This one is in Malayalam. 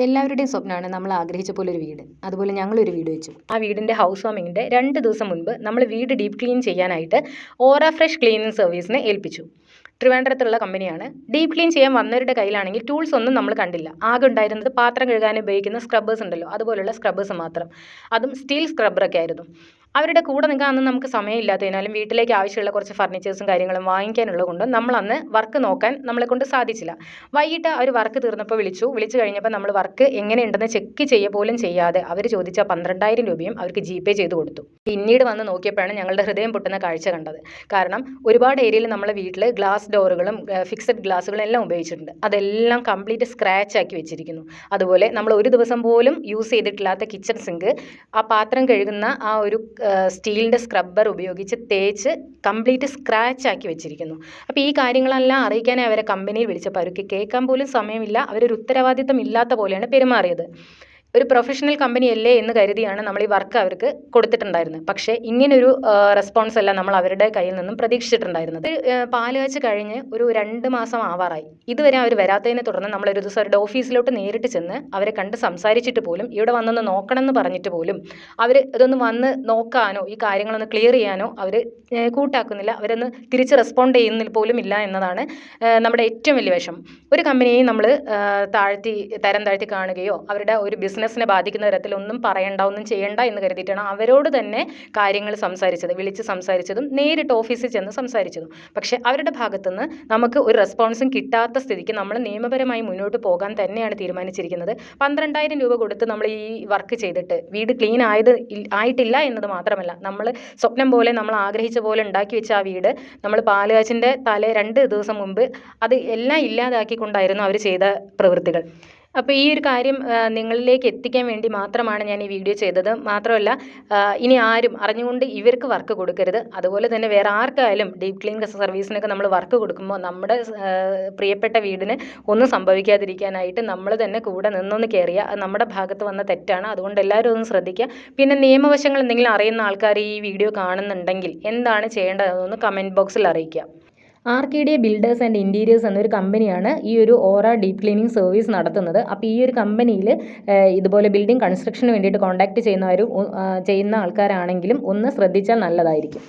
എല്ലാവരുടെയും സ്വപ്നമാണ് നമ്മൾ ആഗ്രഹിച്ച പോലെ ഒരു വീട്. അതുപോലെ ഞങ്ങളൊരു വീട് വെച്ചു. ആ വീടിൻ്റെ ഹൗസ് വാമിങ്ങിൻ്റെ 2 ദിവസം മുൻപ് നമ്മൾ വീട് ഡീപ്പ് ക്ലീൻ ചെയ്യാനായിട്ട് ഓറ ഫ്രഷ് ക്ലീനിങ് സർവീസിനെ ഏൽപ്പിച്ചു. ട്രിവാൻഡ്രത്തുള്ള കമ്പനിയാണ്. ഡീപ്പ് ക്ലീൻ ചെയ്യാൻ വന്നവരുടെ കയ്യിലാണെങ്കിൽ ടൂൾസ് ഒന്നും നമ്മൾ കണ്ടില്ല. ആകെ ഉണ്ടായിരുന്നത് പാത്രം കഴുകാൻ ഉപയോഗിക്കുന്ന സ്ക്രബ്ബേഴ്സ് ഉണ്ടല്ലോ, അതുപോലുള്ള സ്ക്രബ്ബേഴ്സ് മാത്രം. അതും സ്റ്റീൽ സ്ക്രബ്ബറൊക്കെ ആയിരുന്നു. അവരുടെ കൂടെ നിൽക്കാൻ നമുക്ക് സമയമില്ലാത്തതിനാലും വീട്ടിലേക്ക് ആവശ്യമുള്ള കുറച്ച് ഫർണിച്ചേഴ്സും കാര്യങ്ങളും വാങ്ങിക്കാനുള്ളത് കൊണ്ട് നമ്മളന്ന് വർക്ക് നോക്കാൻ നമ്മളെക്കൊണ്ട് സാധിച്ചില്ല. വൈകിട്ട് അവർ വർക്ക് തീർന്നപ്പോൾ വിളിച്ചു കഴിഞ്ഞപ്പോൾ നമ്മൾ വർക്ക് എങ്ങനെയുണ്ടെന്ന് ചെക്ക് ചെയ്യുക പോലും ചെയ്യാതെ അവർ ചോദിച്ച 12,000 രൂപയും അവർക്ക് GPay ചെയ്ത് കൊടുത്തു. പിന്നീട് വന്ന് നോക്കിയപ്പോഴാണ് ഞങ്ങളുടെ ഹൃദയം പൊട്ടുന്ന കാഴ്ച കണ്ടത്. കാരണം ഒരുപാട് ഏരിയയിൽ നമ്മളെ വീട്ടിൽ ഗ്ലാസ് ഡോറുകളും ഫിക്സഡ് ഗ്ലാസ്സുകളും എല്ലാം ഉപയോഗിച്ചിട്ടുണ്ട്. അതെല്ലാം കംപ്ലീറ്റ് സ്ക്രാച്ച് ആക്കി വെച്ചിരിക്കുന്നു. അതുപോലെ നമ്മൾ ഒരു ദിവസം പോലും യൂസ് ചെയ്തിട്ടില്ലാത്ത കിച്ചൺ സിങ്ക് ആ പാത്രം കഴുകുന്ന ആ ഒരു സ്റ്റീലിൻ്റെ സ്ക്രബ്ബർ ഉപയോഗിച്ച് തേച്ച് കംപ്ലീറ്റ് സ്ക്രാച്ച് ആക്കി വെച്ചിരിക്കുന്നു. അപ്പോൾ ഈ കാര്യങ്ങളെല്ലാം അറിയിക്കാനേ അവരെ കമ്പനിയിൽ വിളിച്ചപ്പോൾ അവർക്ക് കേൾക്കാൻ പോലും സമയമില്ല. അവരൊരു ഉത്തരവാദിത്തം ഇല്ലാത്ത പോലെയാണ് പെരുമാറിയത്. ഒരു പ്രൊഫഷണൽ കമ്പനി അല്ലേ എന്ന് കരുതിയാണ് നമ്മൾ ഈ വർക്ക് അവർക്ക് കൊടുത്തിട്ടുണ്ടായിരുന്നത്. പക്ഷേ ഇങ്ങനൊരു റെസ്പോൺസ് അല്ല നമ്മൾ അവരുടെ കയ്യിൽ നിന്നും പ്രതീക്ഷിച്ചിട്ടുണ്ടായിരുന്നത്. പാല് കാച്ച് കഴിഞ്ഞ് ഒരു 2 മാസം ആവാറായി. ഇതുവരെ അവർ വരാത്തതിനെ തുടർന്ന് നമ്മളൊരു ദിവസം അവരുടെ ഓഫീസിലോട്ട് നേരിട്ട് ചെന്ന് അവരെ കണ്ട് സംസാരിച്ചിട്ട് പോലും ഇവിടെ വന്നൊന്ന് നോക്കണം എന്ന് പറഞ്ഞിട്ട് പോലും അവർ ഇതൊന്ന് വന്ന് നോക്കാനോ ഈ കാര്യങ്ങളൊന്ന് ക്ലിയർ ചെയ്യാനോ അവർ കൂട്ടാക്കുന്നില്ല. അവരൊന്ന് തിരിച്ച് റെസ്പോണ്ട് ചെയ്യുന്നില്ല പോലും ഇല്ല എന്നതാണ് നമ്മുടെ ഏറ്റവും വലിയ വിഷമം. ഒരു കമ്പനിയെയും നമ്മൾ തരം താഴ്ത്തി കാണുകയോ അവരുടെ ഒരു ബിസിനസ്സിനെ ബാധിക്കുന്ന തരത്തിലൊന്നും പറയണ്ട, ഒന്നും ചെയ്യണ്ട എന്ന് കരുതിയിട്ടാണ് അവരോട് തന്നെ കാര്യങ്ങൾ സംസാരിച്ചത്, വിളിച്ച് സംസാരിച്ചതും നേരിട്ട് ഓഫീസിൽ ചെന്ന് സംസാരിച്ചതും. പക്ഷേ അവരുടെ ഭാഗത്തുനിന്ന് നമുക്ക് ഒരു റെസ്പോൺസും കിട്ടാത്ത സ്ഥിതിക്ക് നമ്മൾ നിയമപരമായി മുന്നോട്ട് പോകാൻ തന്നെയാണ് തീരുമാനിച്ചിരിക്കുന്നത്. 12,000 രൂപ കൊടുത്ത് നമ്മൾ ഈ വർക്ക് ചെയ്തിട്ട് വീട് ക്ലീൻ ആയിട്ടില്ല എന്നത് മാത്രമല്ല, നമ്മൾ സ്വപ്നം പോലെ നമ്മൾ ആഗ്രഹിച്ച പോലെ ഉണ്ടാക്കി വെച്ച ആ വീട് നമ്മൾ പാലുകാച്ചിൻ്റെ 2 ദിവസം മുമ്പ് അത് എല്ലാം ഇല്ലാതാക്കിക്കൊണ്ടായിരുന്നു അവർ ചെയ്ത പ്രവൃത്തികൾ. അപ്പോൾ ഈ ഒരു കാര്യം നിങ്ങളിലേക്ക് എത്തിക്കാൻ വേണ്ടി മാത്രമാണ് ഞാൻ ഈ വീഡിയോ ചെയ്തത്. മാത്രമല്ല ഇനി ആരും അറിഞ്ഞുകൊണ്ട് ഇവർക്ക് വർക്ക് കൊടുക്കരുത്. അതുപോലെ തന്നെ വേറെ ആർക്കായാലും ഡീപ്പ് ക്ലീൻ സർവീസിനൊക്കെ നമ്മൾ വർക്ക് കൊടുക്കുമ്പോൾ നമ്മുടെ പ്രിയപ്പെട്ട വീടിന് ഒന്നും സംഭവിക്കാതിരിക്കാനായിട്ട് നമ്മൾ തന്നെ കൂടെ നിന്നൊന്ന് കയറിയ നമ്മുടെ ഭാഗത്ത് വന്ന തെറ്റാണ്. അതുകൊണ്ട് എല്ലാവരും ഒന്ന് ശ്രദ്ധിക്കുക. പിന്നെ നിയമവശങ്ങൾ എന്തെങ്കിലും അറിയുന്ന ആൾക്കാർ ഈ വീഡിയോ കാണുന്നുണ്ടെങ്കിൽ എന്താണ് ചെയ്യേണ്ടതെന്നൊന്ന് കമൻറ്റ് ബോക്സിൽ അറിയിക്കുക. RKDA ബിൽഡേഴ്സ് ആൻഡ് ഇൻറ്റീരിയേഴ്സ് എന്നൊരു കമ്പനിയാണ് ഈ ഒരു ഓറ ഡീപ്പ് ക്ലീനിങ് സർവീസ് നടത്തുന്നത്. അപ്പോൾ ഈ ഒരു കമ്പനിയിൽ ഇതുപോലെ ബിൽഡിംഗ് കൺസ്ട്രക്ഷന് വേണ്ടിയിട്ട് കോൺടാക്റ്റ് ചെയ്യുന്ന ആൾക്കാരാണെങ്കിലും ഒന്ന് ശ്രദ്ധിച്ചാൽ നല്ലതായിരിക്കും.